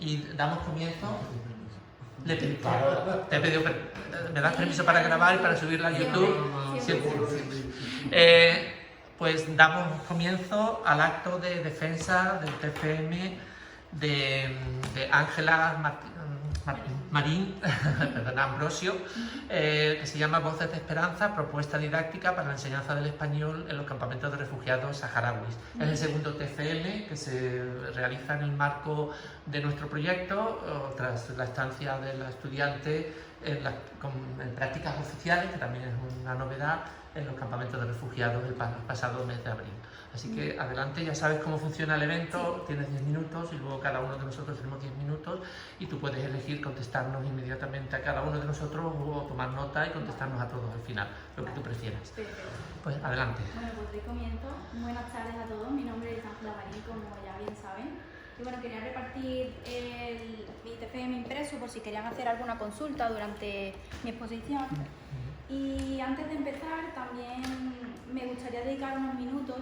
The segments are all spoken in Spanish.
y damos comienzo. Te he pedido, ¿me das permiso para grabar y para subirla a YouTube? Siempre. Pues damos comienzo al acto de defensa del TFM de Ángela Marín, perdona, Ambrosio, que se llama Voces de Esperanza, propuesta didáctica para la enseñanza del español en los campamentos de refugiados saharauis. Es el segundo TFM que se realiza en el marco de nuestro proyecto, tras la estancia de la estudiante en prácticas oficiales, que también es una novedad, en los campamentos de refugiados el pasado mes de abril. Así que adelante, ya sabes cómo funciona el evento, tienes 10 minutos y luego cada uno de nosotros tenemos 10 minutos y tú puedes elegir contestarnos inmediatamente a cada uno de nosotros o tomar nota y contestarnos a todos al final, lo que tú prefieras. Pues adelante. Bueno, pues doy comienzo. Buenas tardes a todos, mi nombre es Ángela Marín, como ya bien saben. Y bueno, quería repartir mi TFM impreso por si querían hacer alguna consulta durante mi exposición. Y antes de empezar, también me gustaría dedicar unos minutos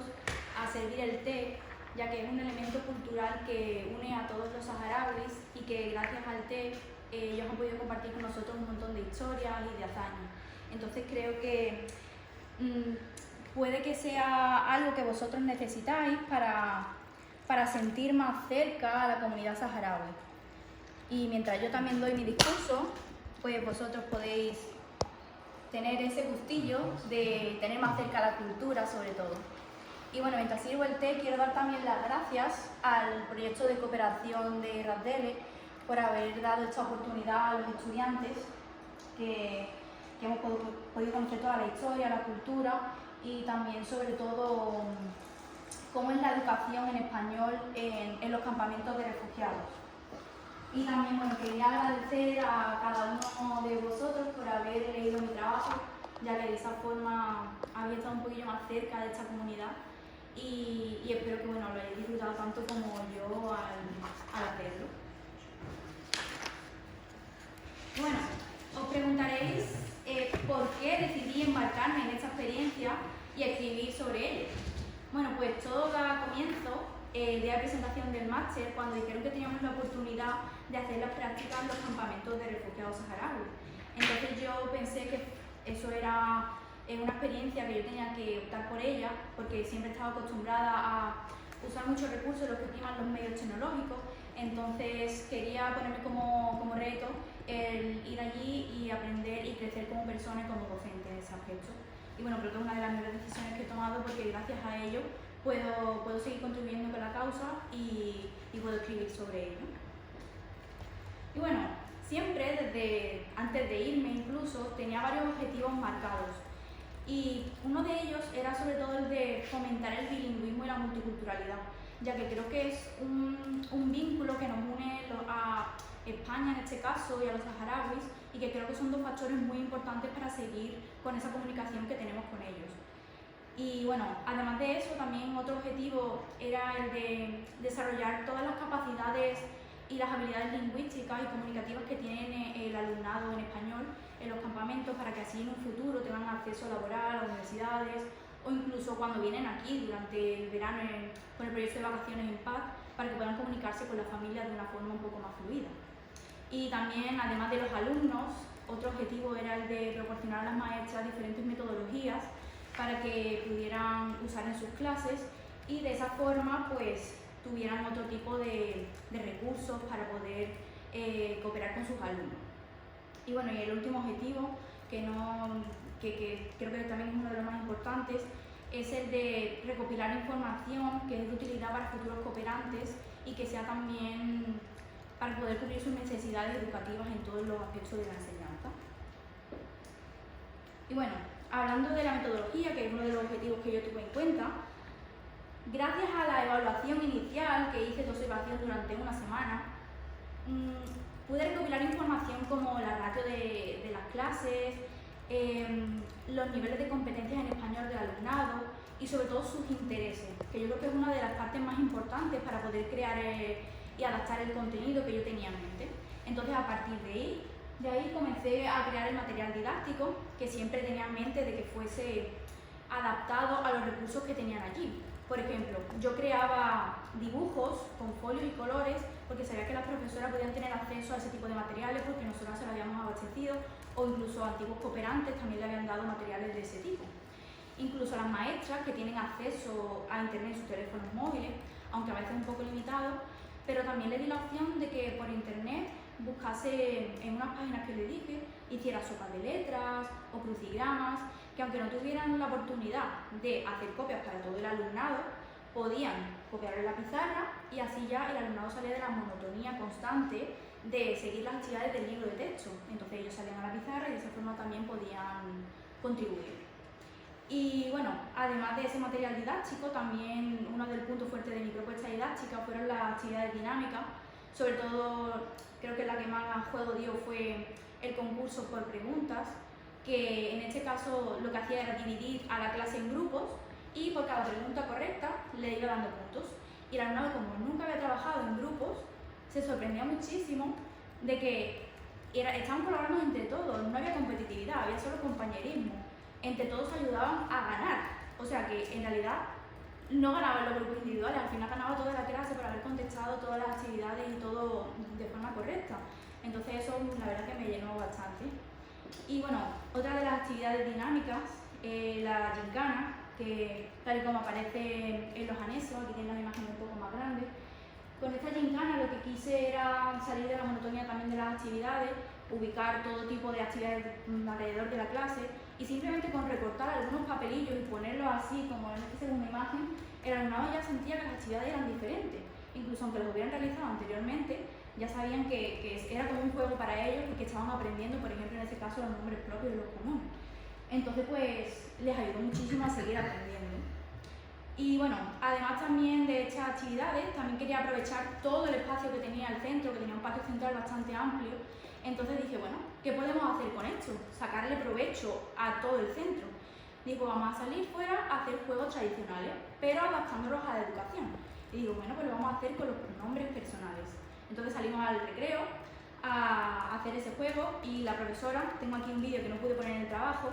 a servir el té, ya que es un elemento cultural que une a todos los saharauis y que gracias al té ellos han podido compartir con nosotros un montón de historias y de hazañas. Entonces creo que puede que sea algo que vosotros necesitáis para sentir más cerca a la comunidad saharaui. Y mientras yo también doy mi discurso, pues vosotros podéis tener ese gustillo de tener más cerca la cultura, sobre todo. Y bueno, mientras sirvo el té, quiero dar también las gracias al proyecto de cooperación de Rasdele por haber dado esta oportunidad a los estudiantes que hemos podido conocer toda la historia, la cultura y también, sobre todo, cómo es la educación en español en los campamentos de refugiados. Y también, bueno, quería agradecer a cada uno de vosotros por haber leído mi trabajo, ya que de esa forma había estado un poquillo más cerca de esta comunidad y espero que, bueno, lo hayáis disfrutado tanto como yo al hacerlo. Bueno, os preguntaréis por qué decidí embarcarme en esta experiencia y escribir sobre ella. Bueno, pues todo da comienzo el día de presentación del máster, cuando dijeron que teníamos la oportunidad de hacer las prácticas en los campamentos de refugiados saharauis. Entonces yo pensé que eso era una experiencia que yo tenía que optar por ella, porque siempre he estado acostumbrada a usar muchos recursos en los que priman los medios tecnológicos. Entonces quería ponerme como reto el ir allí y aprender y crecer como persona y como docente en ese aspecto. Y bueno, creo que es una de las mejores decisiones que he tomado, porque gracias a ello puedo seguir contribuyendo con la causa y puedo escribir sobre ello. Y bueno, siempre, desde antes de irme incluso, tenía varios objetivos marcados. Y uno de ellos era sobre todo el de fomentar el bilingüismo y la multiculturalidad, ya que creo que es un vínculo que nos une a España en este caso y a los saharauis, y que creo que son dos factores muy importantes para seguir con esa comunicación que tenemos con ellos. Y bueno, además de eso, también otro objetivo era el de desarrollar todas las capacidades y las habilidades lingüísticas y comunicativas que tiene el alumnado en español en los campamentos, para que así en un futuro tengan acceso laboral a universidades o incluso cuando vienen aquí durante el verano con el proyecto de vacaciones en paz, para que puedan comunicarse con la familia de una forma un poco más fluida. Y también, además de los alumnos, otro objetivo era el de proporcionar a las maestras diferentes metodologías para que pudieran usar en sus clases y de esa forma pues tuvieran otro tipo de recursos para poder cooperar con sus alumnos. Y bueno, y el último objetivo, que creo que también es uno de los más importantes, es el de recopilar información que es de utilidad para futuros cooperantes y que sea también para poder cubrir sus necesidades educativas en todos los aspectos de la enseñanza. Y bueno, hablando de la metodología, que es uno de los objetivos que yo tuve en cuenta, gracias a la evaluación inicial que hice de observación durante una semana, pude recopilar información como la ratio de las clases, los niveles de competencias en español del alumnado y sobre todo sus intereses, que yo creo que es una de las partes más importantes para poder crear y adaptar el contenido que yo tenía en mente. Entonces, a partir de ahí comencé a crear el material didáctico, que siempre tenía en mente de que fuese adaptado a los recursos que tenían allí. Por ejemplo, yo creaba dibujos con folios y colores porque sabía que las profesoras podían tener acceso a ese tipo de materiales porque nosotros se lo habíamos abastecido, o incluso antiguos cooperantes también le habían dado materiales de ese tipo. Incluso las maestras que tienen acceso a internet en sus teléfonos móviles, aunque a veces un poco limitado, pero también le di la opción de que por internet buscase en unas páginas que le dije, hiciera sopas de letras o crucigramas, que aunque no tuvieran la oportunidad de hacer copias para todo el alumnado, podían copiar en la pizarra y así ya el alumnado salía de la monotonía constante de seguir las actividades del libro de texto. Entonces ellos salían a la pizarra y de esa forma también podían contribuir. Y bueno, además de ese material didáctico, también uno del puntos fuertes de mi propuesta didáctica fueron las actividades dinámicas. Sobre todo, creo que la que más juego dio fue el concurso por preguntas, que en este caso lo que hacía era dividir a la clase en grupos y por cada pregunta correcta le iba dando puntos. Y el alumnado, como nunca había trabajado en grupos, se sorprendía muchísimo de que estaban colaborando entre todos, no había competitividad, había solo compañerismo. Entre todos ayudaban a ganar, o sea que en realidad no ganaban los grupos individuales, al final ganaba toda la clase por haber contestado todas las actividades y todo de forma correcta. Entonces eso la verdad que me llenó bastante. Y bueno, otra de las actividades dinámicas, la gincana, que tal y como aparece en los anexos, aquí tienen las imágenes un poco más grandes. Con esta gincana lo que quise era salir de la monotonía también de las actividades, ubicar todo tipo de actividades alrededor de la clase y simplemente con recortar algunos papelillos y ponerlos así como en esta segunda imagen, el alumnado ya sentía que las actividades eran diferentes. Incluso aunque los hubieran realizado anteriormente, ya sabían que era como un juego para ellos y que estaban aprendiendo, por ejemplo, en ese caso, los nombres propios y los comunes. Entonces, pues, les ayudó muchísimo a seguir aprendiendo. Y bueno, además también de estas actividades, también quería aprovechar todo el espacio que tenía el centro, que tenía un patio central bastante amplio. Entonces dije, bueno, ¿qué podemos hacer con esto? Sacarle provecho a todo el centro. Digo, vamos a salir fuera a hacer juegos tradicionales, pero adaptándolos a la educación. Y digo, bueno, pues lo vamos a hacer con los pronombres personales. Entonces salimos al recreo a hacer ese juego y la profesora, tengo aquí un vídeo que no pude poner en el trabajo,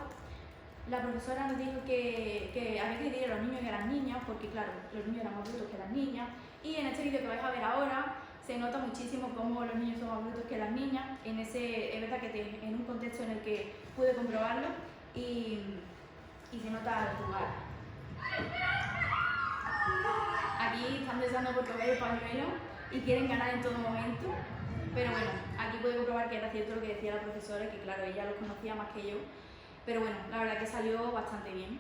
la profesora nos dijo que había que dividir a los niños y a las niñas, porque claro, los niños eran más brutos que las niñas, y en este vídeo que vais a ver ahora se nota muchísimo cómo los niños son más brutos que las niñas, es verdad que en un contexto en el que pude comprobarlo y se nota al jugar. Aquí están deseando por comer el pañuelo y quieren ganar en todo momento, pero bueno, aquí pude comprobar que era cierto lo que decía la profesora y que claro, ella los conocía más que yo. Pero bueno, la verdad que salió bastante bien.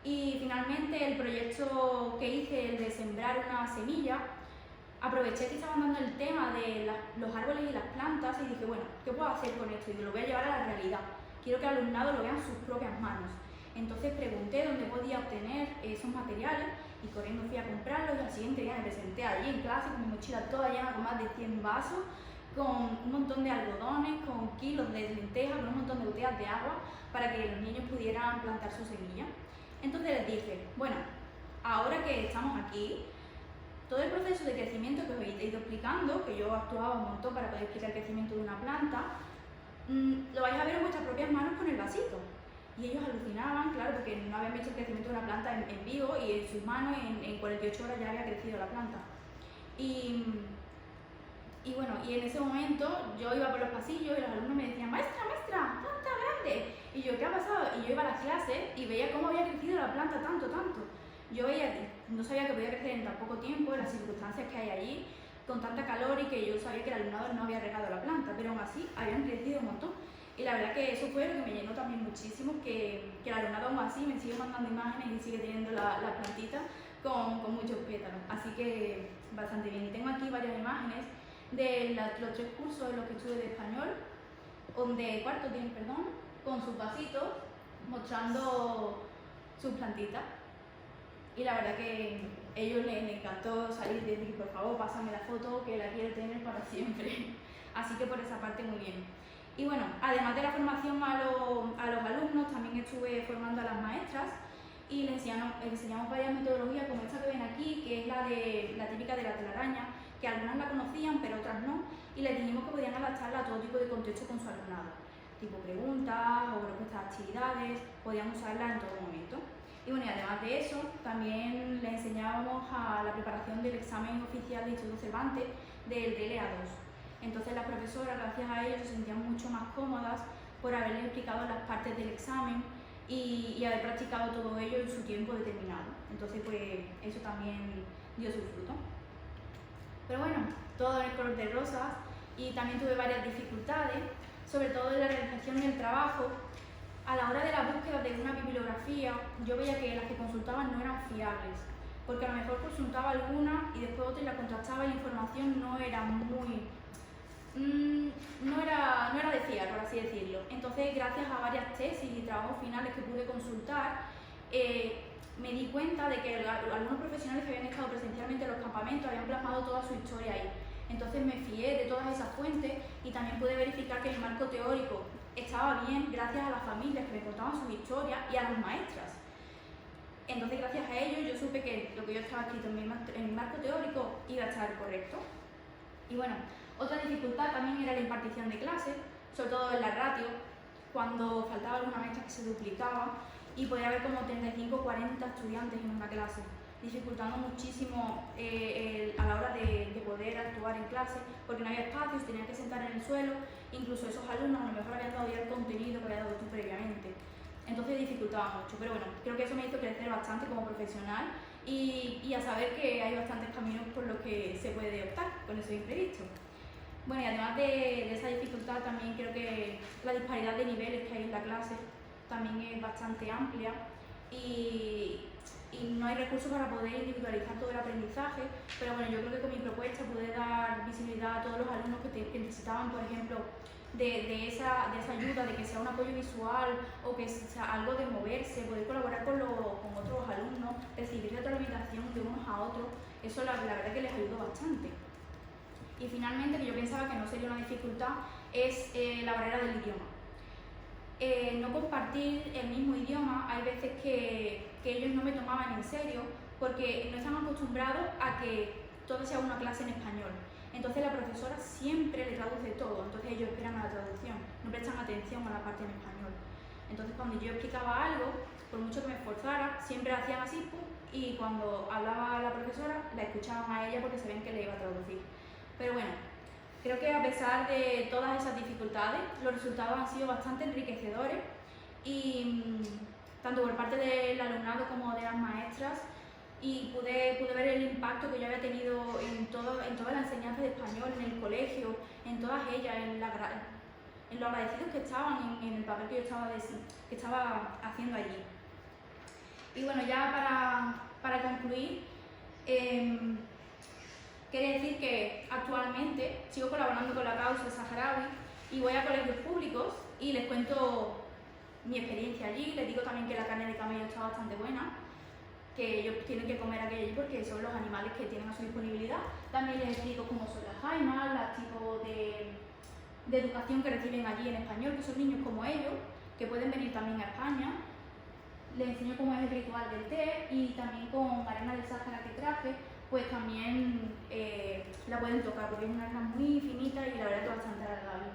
Y finalmente el proyecto que hice, el de sembrar una semilla, aproveché que estaban dando el tema de los árboles y las plantas y dije, bueno, ¿qué puedo hacer con esto? Y lo voy a llevar a la realidad. Quiero que el alumnado lo vea en sus propias manos. Entonces pregunté dónde podía obtener esos materiales y corriendo fui a comprarlos y al siguiente día me presenté allí en clase con mi mochila toda llena con más de 100 vasos, con un montón de algodones, con kilos de lentejas, con un montón de botellas de agua para que los niños pudieran plantar su semilla. Entonces les dije, bueno, ahora que estamos aquí, todo el proceso de crecimiento que os he ido explicando, que yo actuaba un montón para poder explicar el crecimiento de una planta, lo vais a ver en vuestras propias manos con el vasito. Y ellos alucinaban, claro, porque no habían visto el crecimiento de una planta en vivo y en sus manos en 48 horas ya había crecido la planta. Y bueno, y en ese momento yo iba por los pasillos y los alumnos me decían, maestra, planta grande. Y yo, ¿qué ha pasado? Y yo iba a las clases y veía cómo había crecido la planta tanto. Yo veía, no sabía que podía crecer en tan poco tiempo, en las circunstancias que hay allí, con tanta calor y que yo sabía que el alumnado no había regado la planta, pero aún así habían crecido un montón. Y la verdad que eso fue lo que me llenó también muchísimo, que el alumnado aún así me sigue mandando imágenes y sigue teniendo la plantita con muchos pétalos. Así que bastante bien. Y tengo aquí varias imágenes de los 3 cursos en los que estuve de español, de cuarto tienen, perdón, con sus vasitos, mostrando sus plantitas. Y la verdad que a ellos les encantó salir y decir, por favor, pásame la foto que la quiero tener para siempre. Así que por esa parte muy bien. Y bueno, además de la formación a los alumnos, también estuve formando a las maestras y les enseñamos varias metodologías como esta que ven aquí, que es la típica de la telaraña, que algunas la conocían pero otras no, y les dijimos que podían adaptarla a todo tipo de contexto con su alumnado, tipo preguntas o propuestas de actividades, podían usarla en todo momento. Y bueno, y además de eso, también le enseñábamos a la preparación del examen oficial de Instituto Cervantes del DLA2. Entonces las profesoras, gracias a ello, se sentían mucho más cómodas por haberles explicado las partes del examen y haber practicado todo ello en su tiempo determinado. Entonces, pues eso también dio su fruto. Pero bueno, todo en el color de rosas, y también tuve varias dificultades, sobre todo en la realización del trabajo. A la hora de la búsqueda de una bibliografía, yo veía que las que consultaban no eran fiables, porque a lo mejor consultaba alguna y después otra y la contrastaba y la información no era muy... no era de fiar, por así decirlo. Entonces, gracias a varias tesis y trabajos finales que pude consultar, me di cuenta de que algunos profesionales que habían estado presencialmente en los campamentos habían plasmado toda su historia ahí. Entonces me fié de todas esas fuentes y también pude verificar que el marco teórico estaba bien gracias a las familias que me contaban sus historias y a las maestras. Entonces, gracias a ello, yo supe que lo que yo estaba escrito en mi marco teórico iba a estar correcto. Y bueno, otra dificultad también era la impartición de clases, sobre todo en la ratio, cuando faltaba alguna maestra que se duplicaba y podía haber como 35 o 40 estudiantes en una clase, dificultando muchísimo a la hora de poder actuar en clase, porque no había espacio, se tenían que sentar en el suelo, incluso esos alumnos a lo mejor habían dado ya el contenido que había dado tú previamente. Entonces dificultaba mucho, pero bueno, creo que eso me hizo crecer bastante como profesional y a saber que hay bastantes caminos por los que se puede optar con esos imprevistos. Bueno, y además de esa dificultad, también creo que la disparidad de niveles que hay en la clase también es bastante amplia y no hay recursos para poder individualizar todo el aprendizaje, pero bueno, yo creo que con mi propuesta pude dar visibilidad a todos los alumnos que necesitaban, por ejemplo, de esa ayuda, de que sea un apoyo visual o que sea algo de moverse, poder colaborar con otros alumnos, recibir retroalimentación de unos a otros. Eso la verdad que les ayudó bastante. Y finalmente, que yo pensaba que no sería una dificultad, es la barrera del idioma. No compartir el mismo idioma, hay veces que ellos no me tomaban en serio porque no están acostumbrados a que todo sea una clase en español. Entonces la profesora siempre le traduce todo, entonces ellos esperan a la traducción, no prestan atención a la parte en español. Entonces cuando yo explicaba algo, por mucho que me esforzara, siempre hacían así, pum, y cuando hablaba la profesora, la escuchaban a ella porque sabían que le iba a traducir. Pero bueno, creo que a pesar de todas esas dificultades, los resultados han sido bastante enriquecedores y tanto por parte del alumnado como de las maestras, y pude ver el impacto que yo había tenido en toda la enseñanza de español, en el colegio, en todas ellas, en lo agradecidos que estaban, en el papel que yo estaba haciendo allí. Y bueno, ya para concluir, quería decir que actualmente sigo colaborando con la causa saharaui y voy a colegios públicos y les cuento mi experiencia allí. Les digo también que la carne de camello está bastante buena, que ellos tienen que comer aquello allí porque son los animales que tienen a su disponibilidad. También les explico cómo son las jaimas, los tipos de educación que reciben allí en español, que son niños como ellos, que pueden venir también a España. Les enseño cómo es el ritual del té y también con arena del Sáhara que traje, pues también la pueden tocar porque es una arena muy finita y la verdad que es bastante agradable.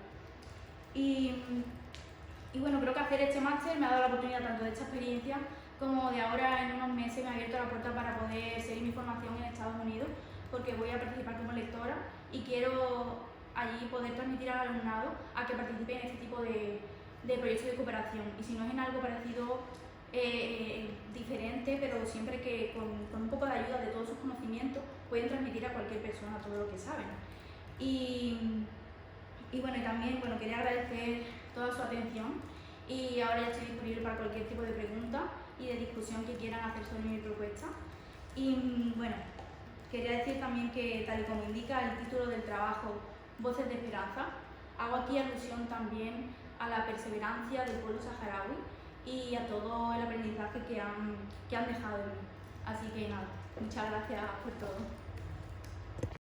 Y bueno, creo que hacer este máster me ha dado la oportunidad tanto de esta experiencia como de ahora en unos meses me ha abierto la puerta para poder seguir mi formación en Estados Unidos, porque voy a participar como lectora y quiero allí poder transmitir al alumnado a que participe en este tipo de proyectos de cooperación. Y si no es en algo parecido, diferente, pero siempre que con un poco de ayuda de todos sus conocimientos pueden transmitir a cualquier persona todo lo que saben. Y bueno, y también quería agradecer toda su atención y ahora ya estoy disponible para cualquier tipo de pregunta y de discusión que quieran hacer sobre mi propuesta. Y bueno, quería decir también que, tal y como indica el título del trabajo, Voces de Esperanza, hago aquí alusión también a la perseverancia del pueblo saharaui y a todo el aprendizaje que han dejado en mí. Así que nada, muchas gracias por todo.